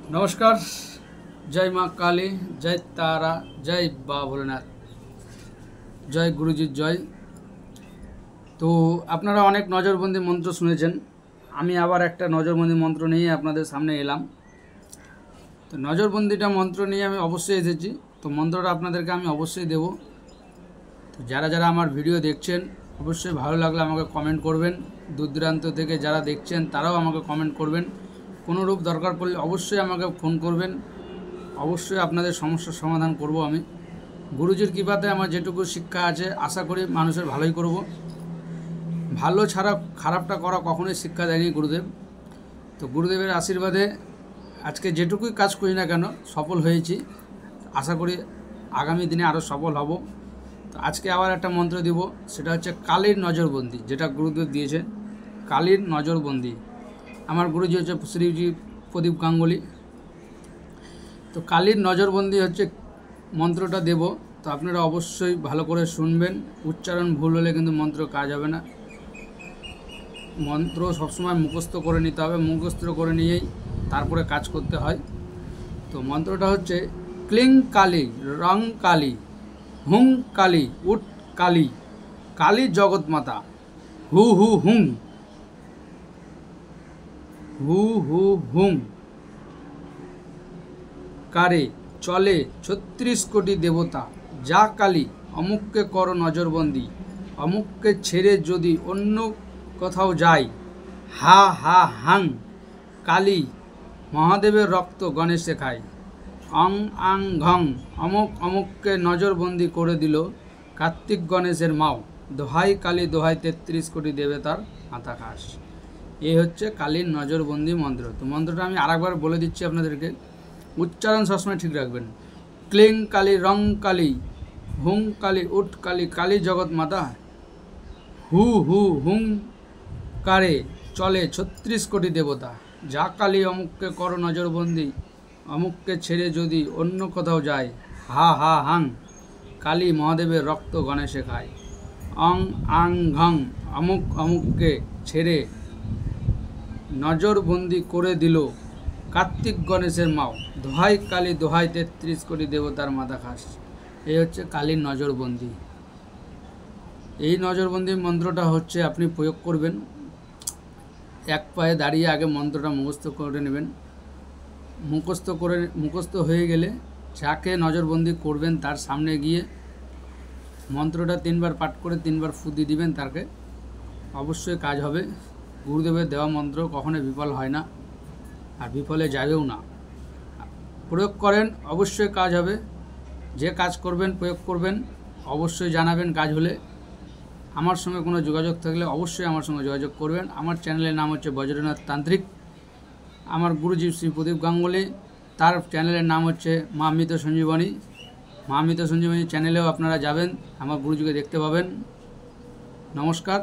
नमस्कार। जय माँ काली, जय तारा, जय बा भोलेनाथ, जय गुरुजी जय। তো আপনারা অনেক নজরবন্দি মন্ত্র শুনেছেন, আমি আবার একটা নজরবন্দি মন্ত্র নিয়ে আপনাদের সামনে এলাম। তো নজরবন্দিটা মন্ত্র নিয়ে আমি অবশ্যই এসেছি, তো মন্ত্রটা আপনাদেরকে আমি অবশ্যই দেব। তো যারা যারা আমার ভিডিও দেখছেন অবশ্যই ভালো লাগলে আমাকে কমেন্ট করবেন, দূর দূরান্ত থেকে যারা দেখছেন তারাও আমাকে কমেন্ট করবেন। কোনো রূপ দরকার পড়লে অবশ্যই আমাকে ফোন করবেন, অবশ্যই আপনাদের সমস্যার সমাধান করব আমি। গুরুজির কৃপাতে আমার যেটুকু শিক্ষা আছে আশা করি মানুষের ভালোই করব। ভালো ছাড়া খারাপটা করা কখনোই শিক্ষা দেয়নি গুরুদেব। তো গুরুদেবের আশীর্বাদে আজকে যেটুকুই কাজ করি না কেন সফল হয়েছি, আশা করি আগামী দিনে আরও সফল হব। তো আজকে আবার একটা মন্ত্র দিব, সেটা হচ্ছে কালীর নজরবন্দি, যেটা গুরুদেব দিয়েছে কালীর নজরবন্দি। আমার গুরুজি হচ্ছে শ্রীজি প্রদীপ গাঙ্গুলি। তো কালীর নজরবন্দি হচ্ছে মন্ত্রটা দেব, তো আপনারা অবশ্যই ভালো করে শুনবেন। উচ্চারণ ভুল হলে কিন্তু মন্ত্র কাজ হবে না। মন্ত্র সবসময় মুখস্থ করে নিতে হবে, মুখস্থ করে নিয়েই তারপরে কাজ করতে হয়। তো মন্ত্রটা হচ্ছে ক্লিং কালী, রং কালী, হুং কালী, উট কালী, কালী জগৎ মাতা, হু হু হুং, হু হু হুং কারে চলে ৩৬ কোটি দেবতা, যা কালী অমুককে করো নজরবন্দি, অমুককে ছেড়ে যদি অন্য কোথাও যায়, হা হা হাং কালী মহাদেবের রক্ত গণেশে খায়, অং আং ঘং অমুক অমুককে নজরবন্দি করে দিল কার্তিক গণেশের মাও, দোহাই কালী দোহাই ৩৩ কোটি দেবতার মাথা খাস। এই হচ্ছে কালীর নজরবন্দি মন্ত্র। তো মন্ত্রটা আমি আরেকবার বলে দিচ্ছি আপনাদেরকে, উচ্চারণ সবসময় ঠিক রাখবেন। ক্লিং কালী, রং কালী, হুং কালী, উট কালী, কালী জগৎ মাতা, হু হু হুং কারে চলে ৩৬ কোটি দেবতা, যা কালী অমুককে করো নজরবন্দি, অমুককে ছেড়ে যদি অন্য কোথাও যায়, হা হা হাং কালী মহাদেবের রক্ত গণেশে খায়, অং আং ঘং অমুক অমুককে ছেড়ে নজরবন্দি করে দিল কার্তিক গণেশের মাও, দোহাই কালী দোহাই ৩৩ কোটি দেবতার মাথা খাস। এই হচ্ছে কালীর নজরবন্দি। এই নজরবন্দি মন্ত্রটা হচ্ছে আপনি প্রয়োগ করবেন, এক পায়ে দাঁড়িয়ে আগে মন্ত্রটা মুখস্থ করে নেবেন। মুখস্থ হয়ে গেলে যাকে নজরবন্দি করবেন তার সামনে গিয়ে মন্ত্রটা ৩বার পাঠ করে ৩বার ফু দিয়ে দিবেন, তাকে অবশ্যই কাজ হবে। গুরুদেবের দেওয়া মন্ত্র কখনোই বিফল হয় না, আর বিফলে যাবেও না। প্রয়োগ করেন অবশ্যই কাজ হবে। যে কাজ করবেন প্রয়োগ করবেন, অবশ্যই জানাবেন কাজ হলে। আমার সঙ্গে কোনো যোগাযোগ থাকলে অবশ্যই আমার সঙ্গে যোগাযোগ করবেন। আমার চ্যানেলের নাম হচ্ছে বজ্রনাথ তান্ত্রিক। আমার গুরুজি শ্রী প্রদীপ গাঙ্গুলি, তার চ্যানেলের নাম হচ্ছে মা মৃত সঞ্জীবনী। মা মৃত সঞ্জীবনী চ্যানেলেও আপনারা যাবেন, আমার গুরুজিকে দেখতে পাবেন। নমস্কার।